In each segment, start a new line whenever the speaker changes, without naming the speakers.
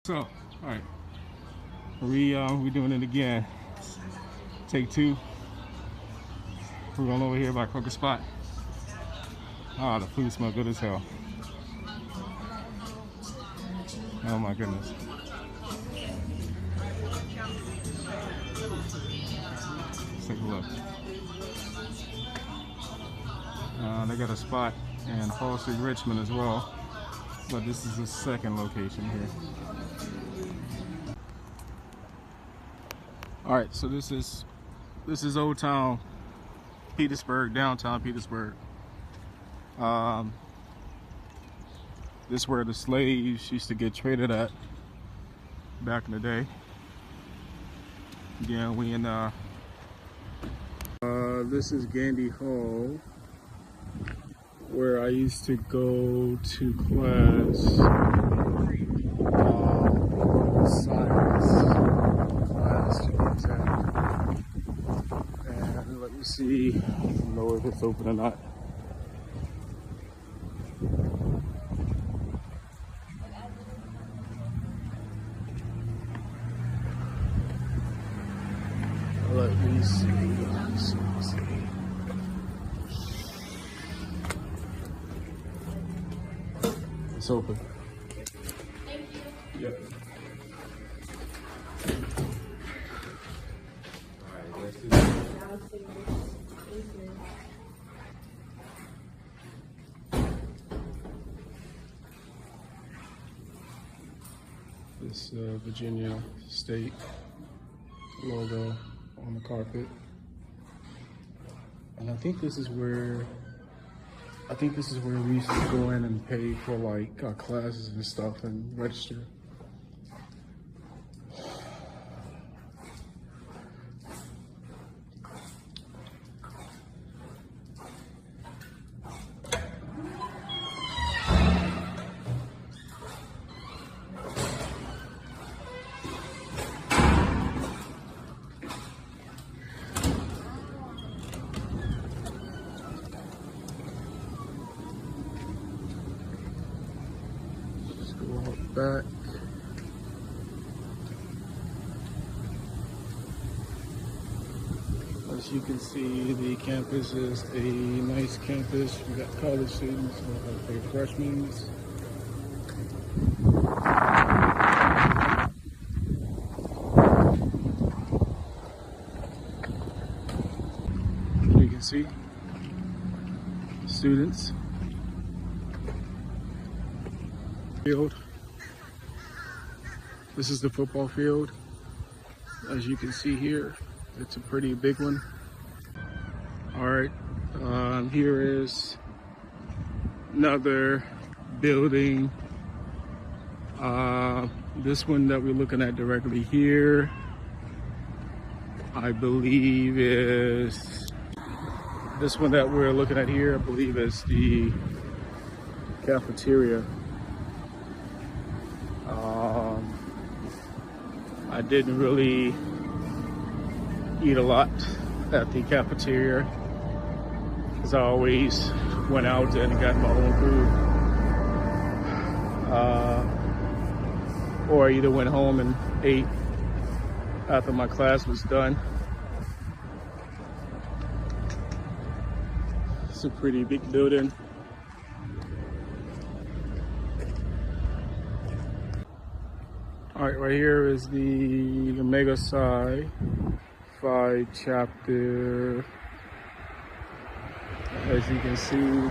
So, all right, we doing it again. Take two. We're going over here by Crooked Spot. Ah, the food smells good as hell. Oh my goodness. Let's take a look. They got a spot in Fall Street, Richmond as well, but this is the second location here. All right, so this is Old Town Petersburg, downtown Petersburg. This is where the slaves used to get traded at back in the day. Again, we in this is Gandy Hall, where I used to go to class. Science class to be exact. And let me see, I don't know if it's open or not. Let me see. It's open.
Thank you.
Yep. This Virginia State logo on the carpet, and I think this is where we used to go in and pay for like our classes and stuff and register. Back. As you can see, the campus is a nice campus. We got college students, we got freshmen. You can see students. Field. This is the football field. As you can see here, it's a pretty big one. All right, here is another building. This one that we're looking at directly here, I believe is, this one that we're looking at here, I believe is the cafeteria. I didn't really eat a lot at the cafeteria because I always went out and got my own food, or either went home and ate after my class was done. It's a pretty big building. All right, right here is the Omega Psi Phi chapter. As you can see,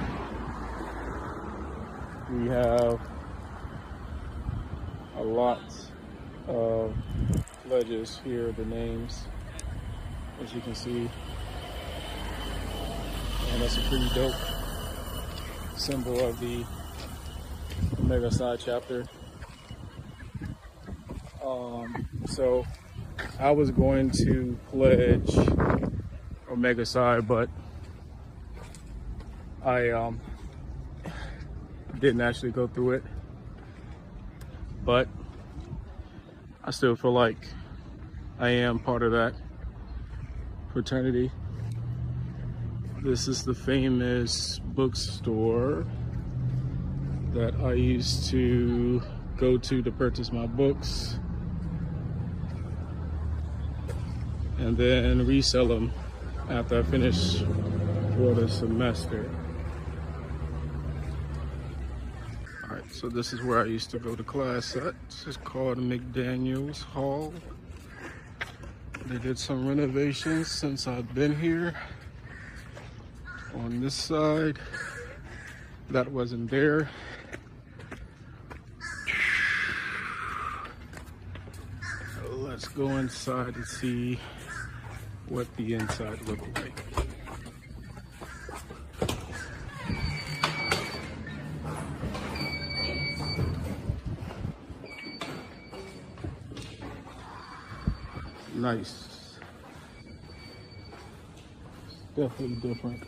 we have a lot of pledges here, the names, as you can see. And that's a pretty dope symbol of the Omega Psi chapter. So I was going to pledge Omega Psi, but I didn't actually go through it. But I still feel like I am part of that fraternity. This is the famous bookstore that I used to go to purchase my books and then resell them after I finish for the semester. All right, so this is where I used to go to class at. This is called McDaniel's Hall. They did some renovations since I've been here. On this side, that wasn't there. Let's go inside and see what the inside looked like. Nice. Definitely different.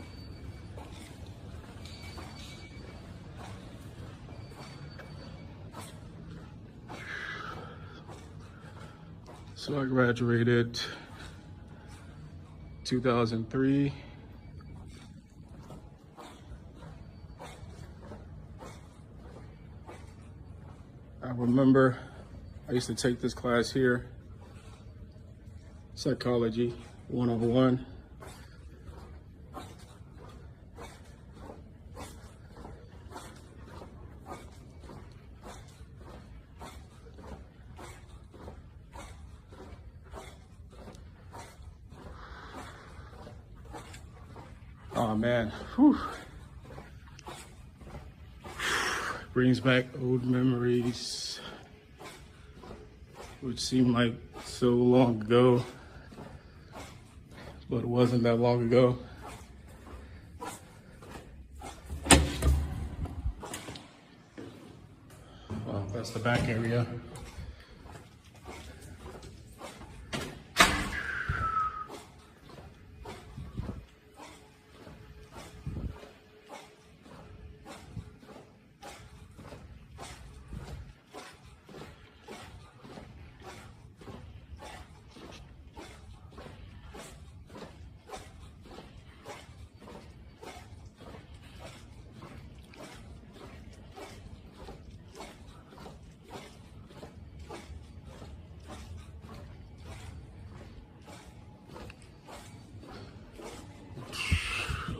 So I graduated 2003. I remember I used to take this class here, Psychology 101. Oh man, whew. Brings back old memories, which seem like so long ago, but it wasn't that long ago. Well, that's the back area.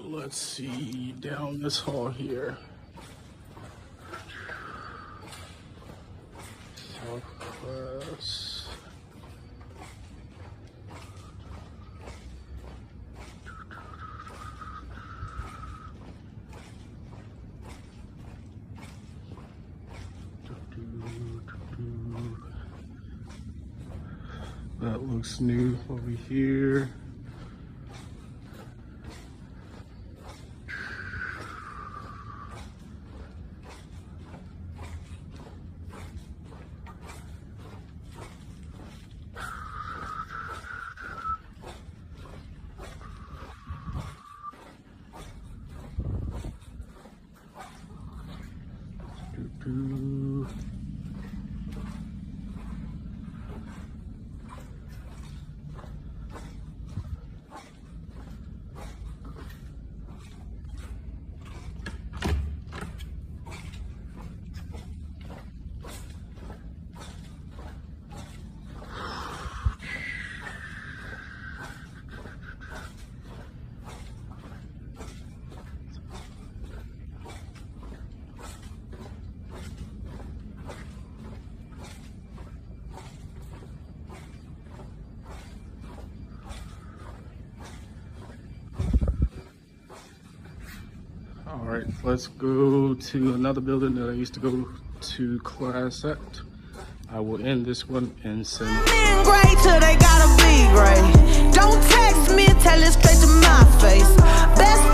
Let's see, down this hall here. Southwest. That looks new over here. All right, let's go to another building that I used to go to class at. I will end this one and send
great till they gotta be great. Don't text me, tell it straight to my face. Best